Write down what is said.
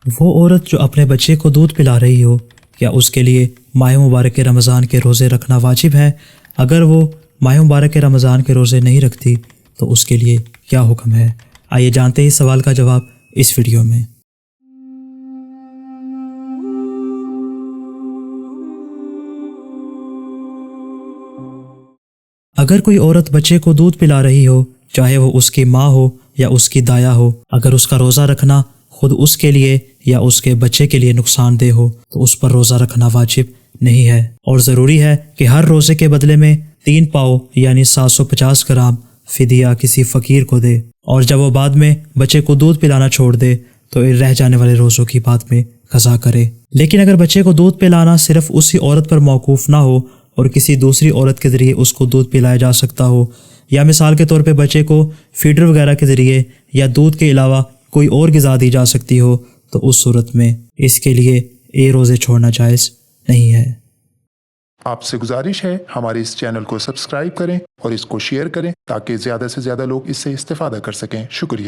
وہ عورت جو اپنے بچے کو دودھ پلا رہی ہو، کیا اس کے لیے ماہ مبارک رمضان کے روزے رکھنا واجب ہے؟ اگر وہ ماہ مبارک رمضان کے روزے نہیں رکھتی تو اس کے لیے کیا حکم ہے؟ آئیے جانتے ہیں اس سوال کا جواب اس ویڈیو میں۔ اگر کوئی عورت بچے کو دودھ پلا رہی ہو، چاہے وہ اس کی ماں ہو یا اس کی دایا ہو، اگر اس کا روزہ رکھنا خود اس کے لیے یا اس کے بچے کے لیے نقصان دہ ہو تو اس پر روزہ رکھنا واجب نہیں ہے، اور ضروری ہے کہ ہر روزے کے بدلے میں 3 پاؤ یعنی 750 گرام فدیہ کسی فقیر کو دے، اور جب وہ بعد میں بچے کو دودھ پلانا چھوڑ دے تو رہ جانے والے روزوں کی بعد میں قضا کرے۔ لیکن اگر بچے کو دودھ پلانا صرف اسی عورت پر موقوف نہ ہو اور کسی دوسری عورت کے ذریعے اس کو دودھ پلایا جا سکتا ہو، یا مثال کے طور پہ بچے کو فیڈر وغیرہ کے ذریعے یا دودھ کے علاوہ کوئی اور غذا دی جا سکتی ہو، تو اس صورت میں اس کے لیے یہ روزے چھوڑنا جائز نہیں ہے۔ آپ سے گزارش ہے ہمارے اس چینل کو سبسکرائب کریں اور اس کو شیئر کریں تاکہ زیادہ سے زیادہ لوگ اس سے استفادہ کر سکیں۔ شکریہ۔